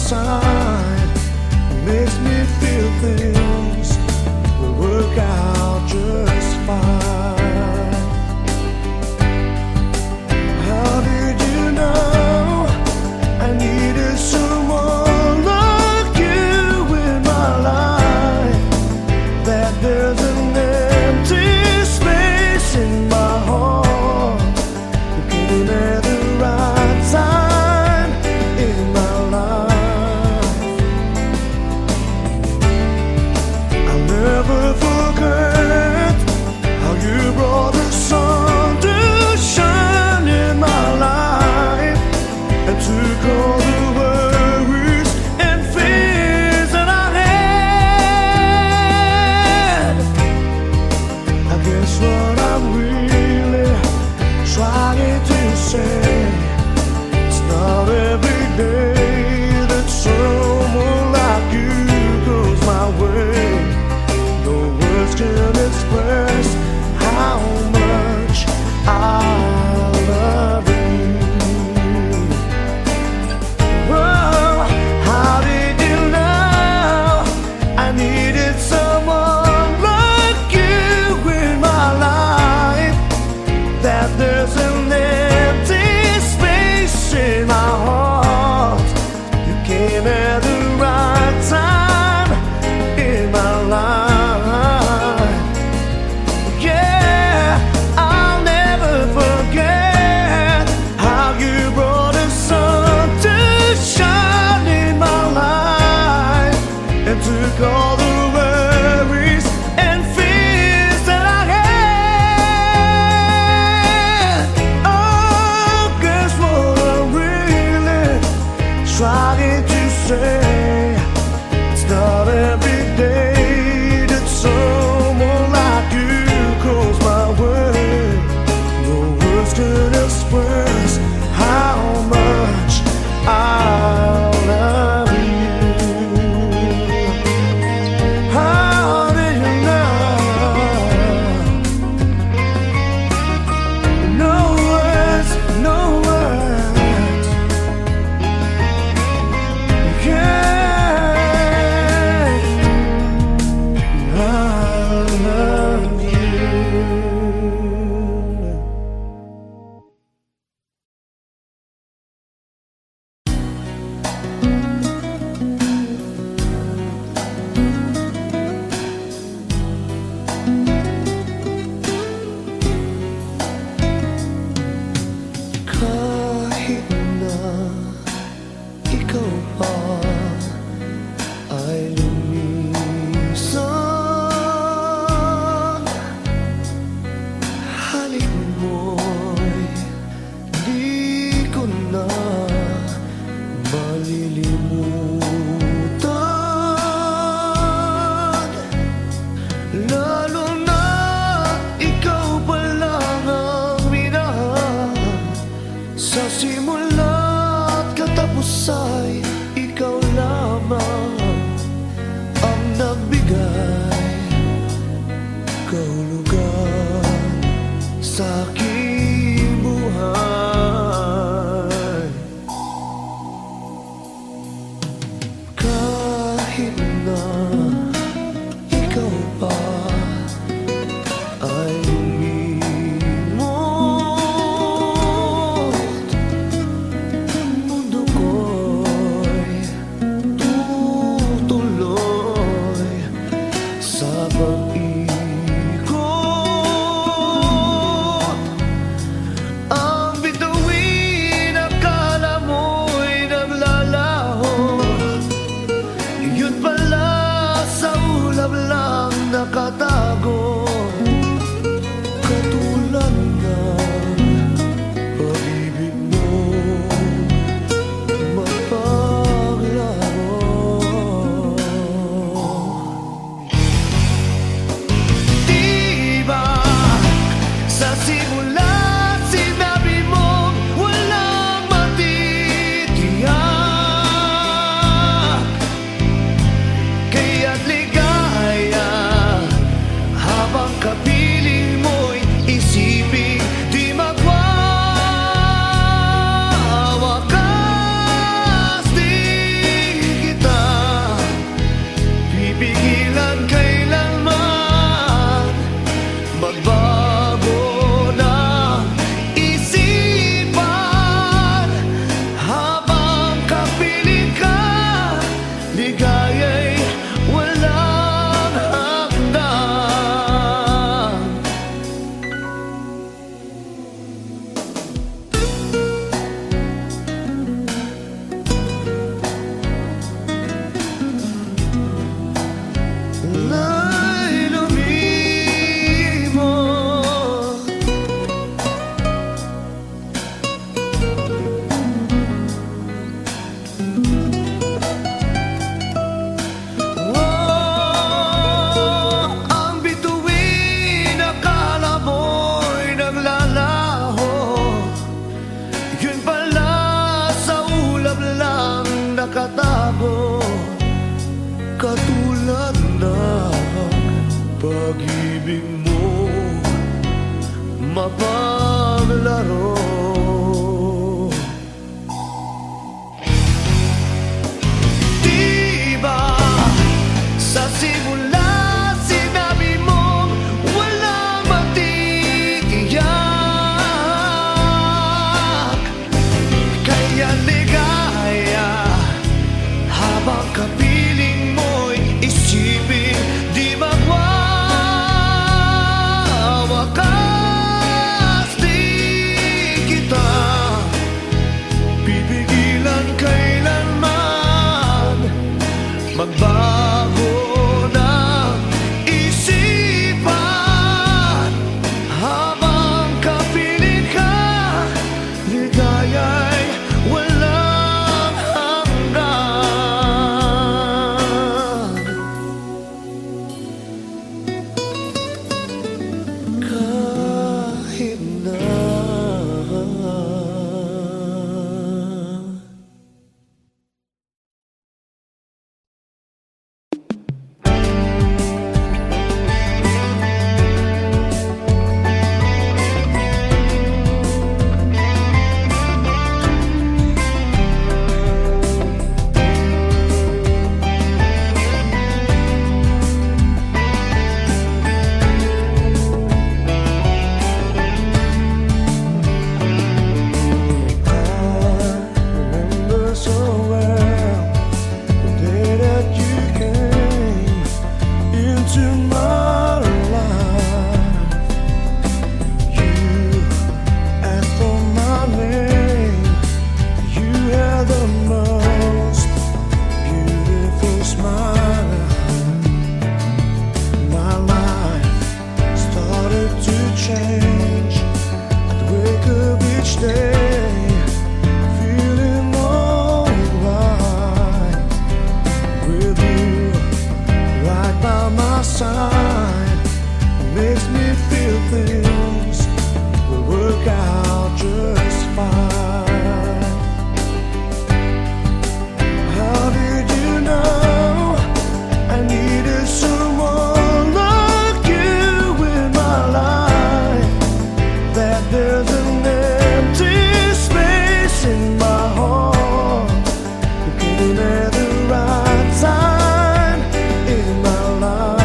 side makes me feel things will work out just fine. How did you know I needed someone like you in my life? That there's an empty space in my heart. You came at the right time in my life. I'll never forget how you brought the sun to shine in my life and took all the worries and fears that I had. I guess what I'm really trying to say, it's not every day that someone like you goes my way. No words can express how much I love you. Oh, how did you know I needed someone like you in my life? That there's an empty space in my heart. You came at the right time in my life. Yeah, I'll never forget how you brought the sun to shine in my life and took all the worries and fears that I had. Oh, guess what I'm really trying to say, it's not every day that someone like you goes my way. No words can express how much I love you. How do you know? No words, no words. Yeah. nakatago, katulad ng pag-ibig mo mapaglaro. Diba sa simula sinabi mong walang matitiyak, kaya ligaya habang kapiling mo'y isipin di magwawakas. Di kita pipigilan kailanman magbago ng isipan. Habang kapiling ka, ligaya'y walang hanggan. Kahit na side makes me feel things will work out just fine. How did you know I needed someone like you in my life? That there's an empty space in my heart. You came at the right time in my life.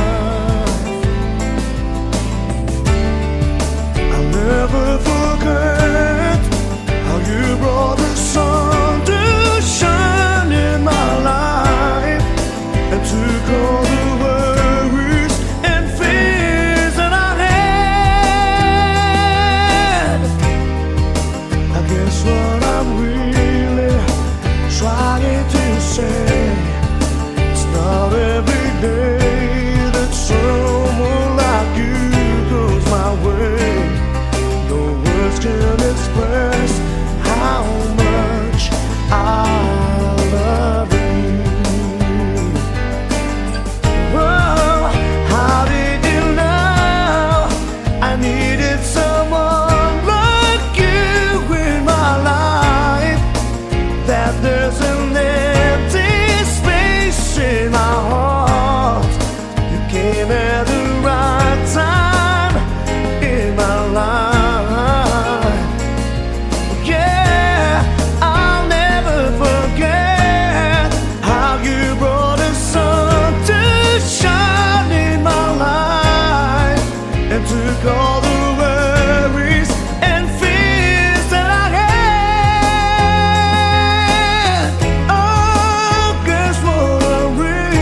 Never forget how you brought the sun to shine in my life and took all the worries and fears that I had. I guess what I'm really trying to say, it's not every day that someone like you goes my way. Can express how much I love you. Oh, how did you know I needed someone like you in my life? That there's an empty space in my heart. You came at the right time in my life. Took all the worries and fears that I had. Oh, guess what I'm really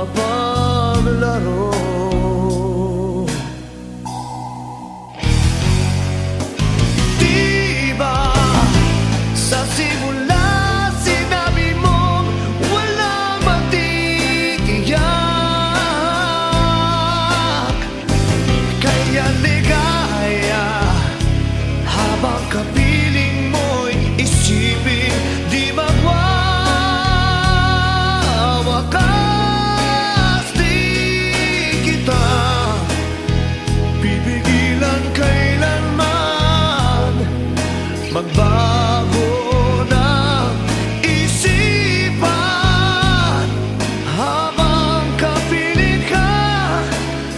mapaglaro. Di ba sa simula sinabi mong walang magtitiyak, kaya ligaya habang kapiling mo'y isipin di magwawakas. Di kita pipigilan kailanman magbago ng isipan. Habang kapiling ka,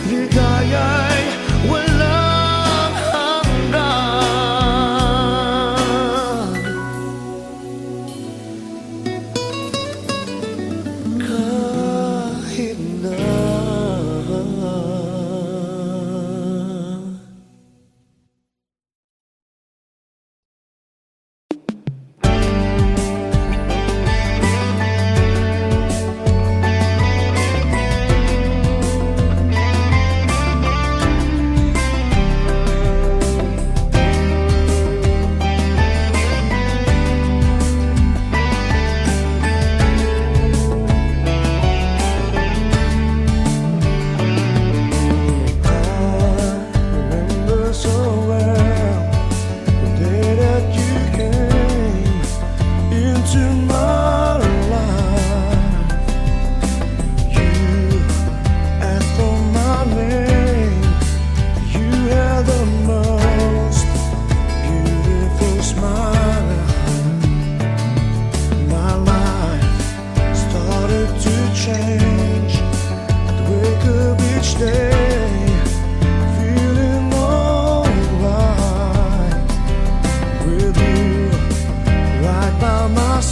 ligaya'y walang hanggan. Kahit na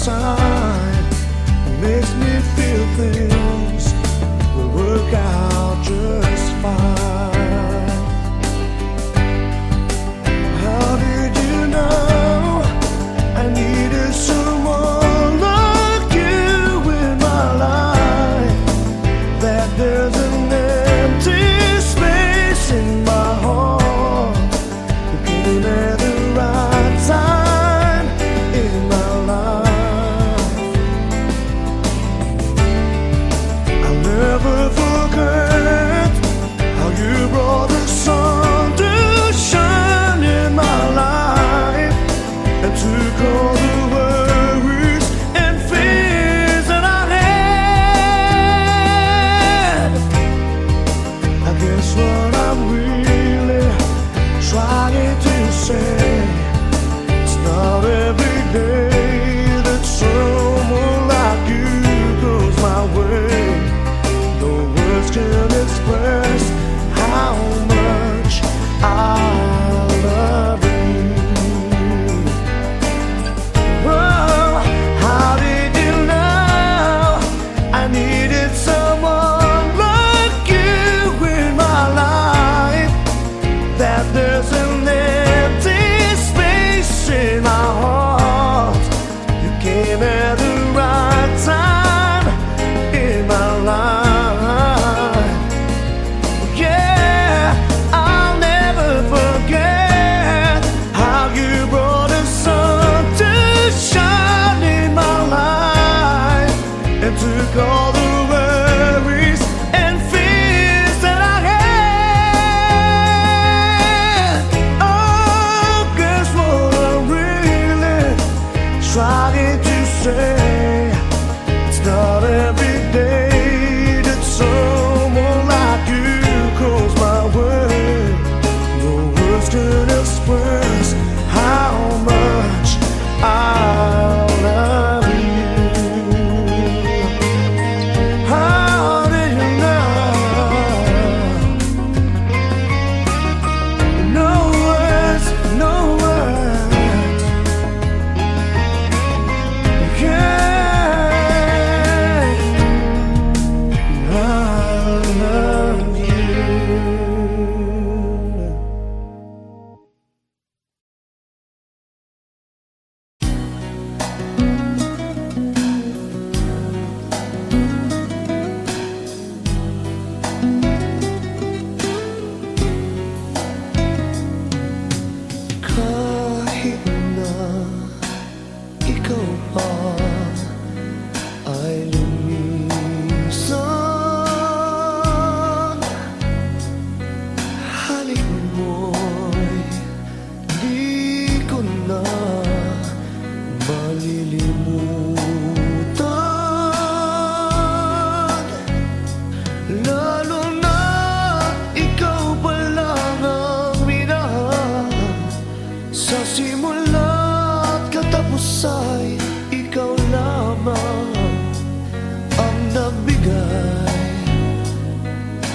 side makes me feel things will work out just fine. How did you know I needed someone like you in my life? That there's an empty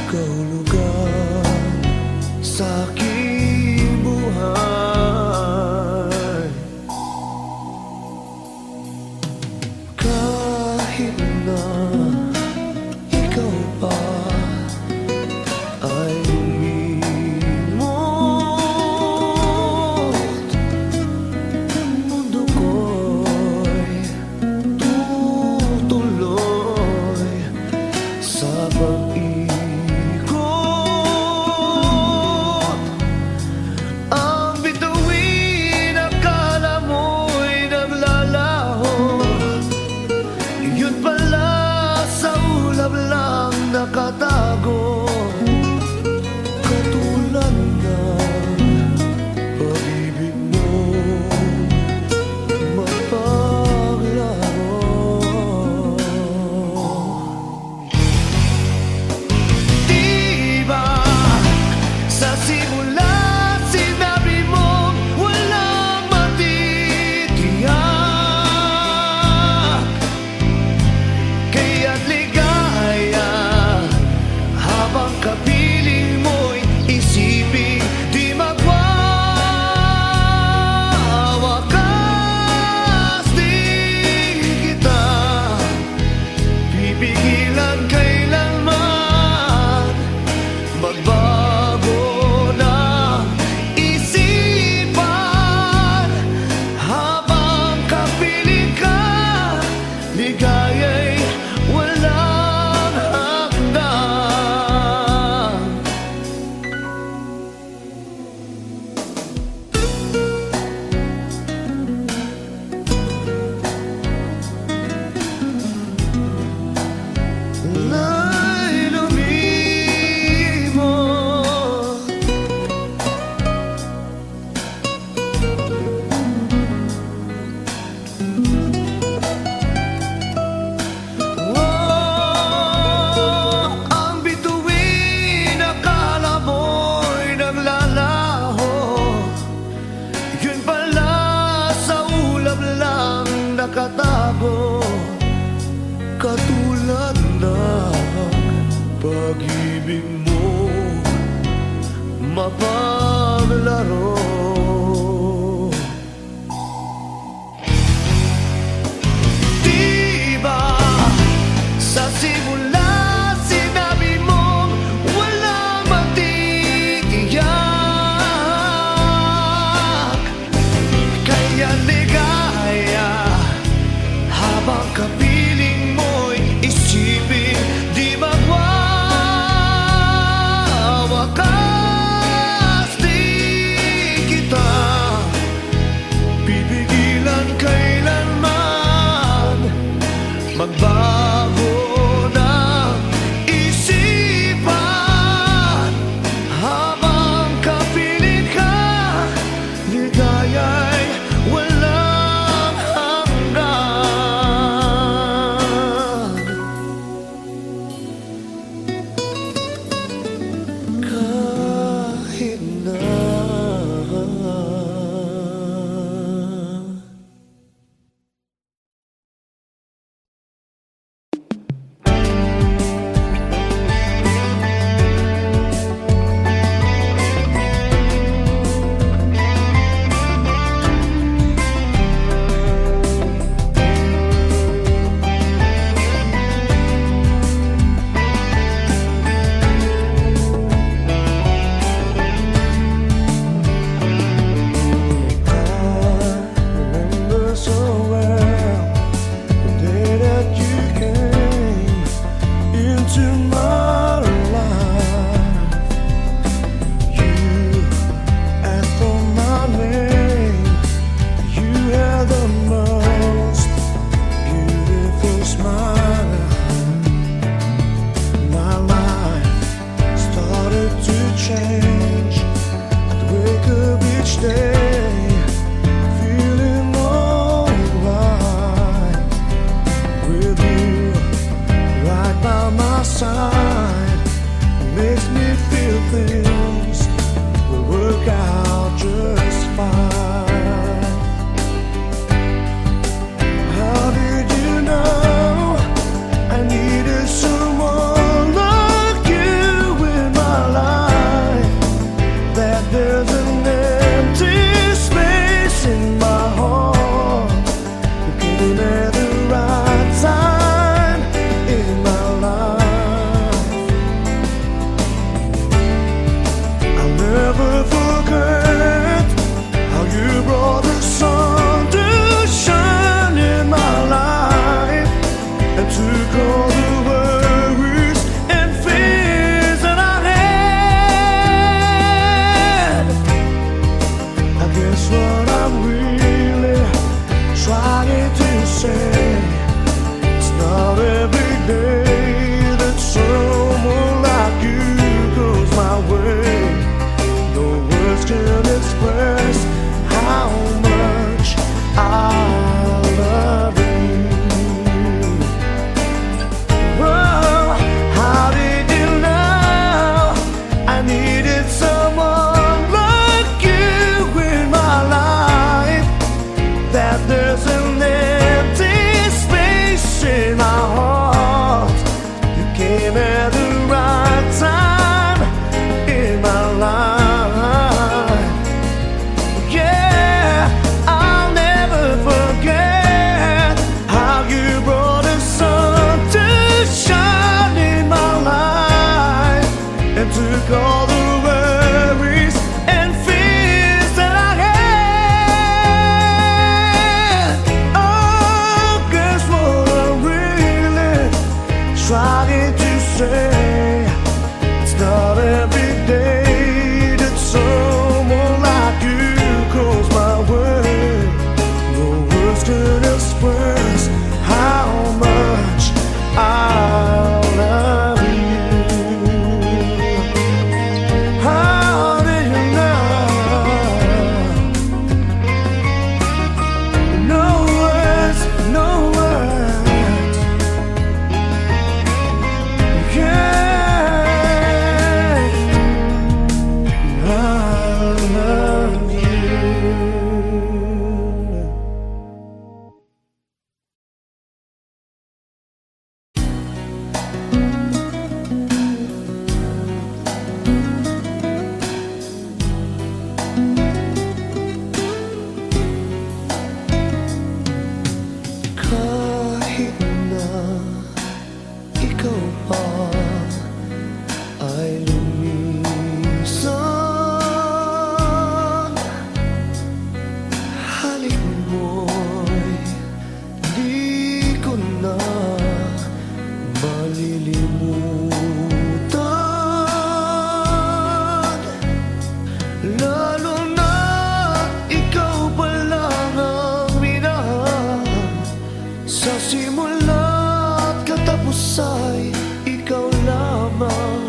ikaw lugar sa aking buhay. Kahit na ikaw pa ay lumimot, mundo ko'y tutuloy sa pag-ikot. Ang bituin akala mo'y naglalaho, yun pala sa ulap lang nakatago. Katulad ng pag-ibig mo mapaglaro. Di ba sa simula sinabi mo walang matitiyak, kaya't ligaya habang kapiling mo'y isipin di magwawakas. Di kita pipigilan kailanman magbago ng isipan. Habang kapiling ka, ligaya'y walang hanggan. Na'y lumimot, ang bituin akala mo'y naglalaho, yun pala sa ulap lang nakatago. Katulad ng pag-ibig mo mapaglaro. Di ba sa simula sinabi mong walang matitiyak, kaya ligaya habang kapiling mo'y isipin di magwawakas. Di kita pipigilan kailanman magbago ng isipan. Habang kapiling ka, ligaya'y walang hanggan. Kahit na took all the worries and fears that I had. Oh, guess what I'm really trying to say? It's not every day that someone like you calls my way. No words can express how much I love you. How do you know? No words, no words. Yeah, I love you. Kahit na ikaw pa ay lumisan, halik mo'y di ko na malilimutan. Lalo na ikaw pa lang ang minahal. Sa simula't katapusay, ikaw lamang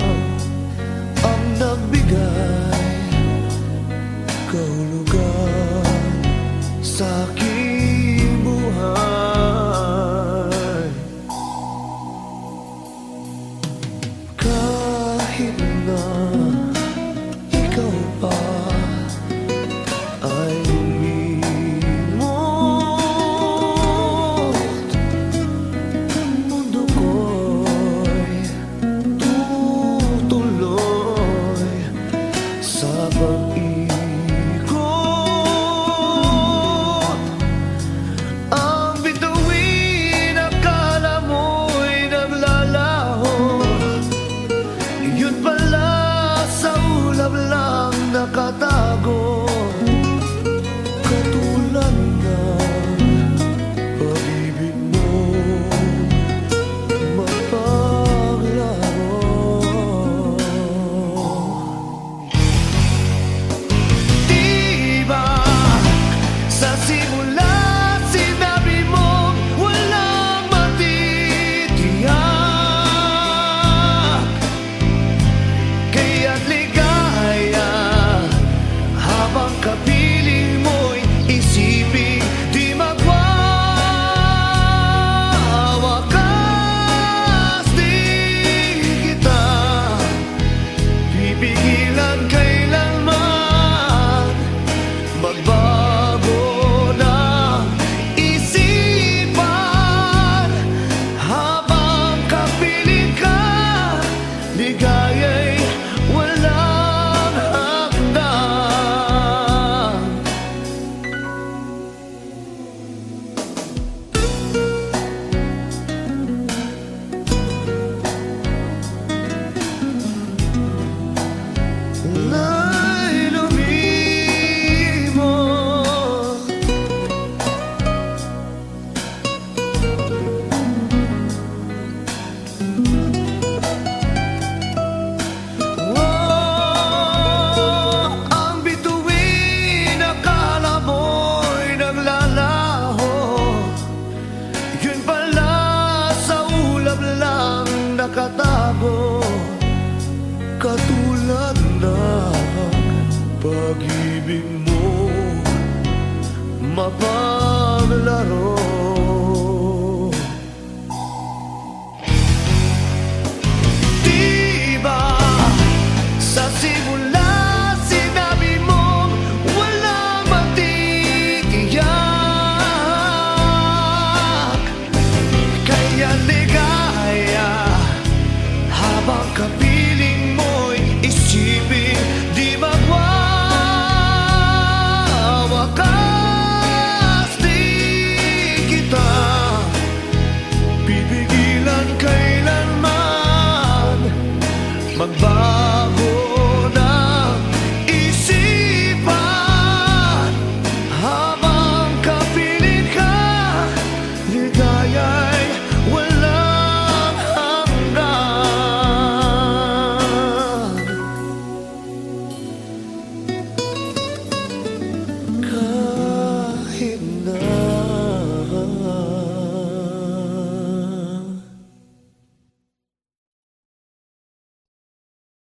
ang nagbigay kahulugan sa aking buhay. Kahit na ikaw pa ay lumimot, mundo ko'y tutuloy sa pag-ikot. Ang bituin akala mo'y naglalaho, yun pala sa ulap lang nakatago. Katulad ng pag-ibig mo mapaglaro. Di ba sa simula sinabi mo walang matitiyak? Kaya't ligaya habang kapiling mo'y isipin di magwawakas. Di kita pipigilan kailanman magbago ng isipan. Habang kapiling ka, ligaya'y walang hanggan. Na'y lumimot, ang bituin akala mo'y naglalaho, yun pala sa ulap lang nakatago. Katulad ng pag-ibig mo mapaglaro. Di ba sa simula sinabi mo walang matitiyak? Kaya ligaya habang kapiling mo'y isipin di magwawakas. oh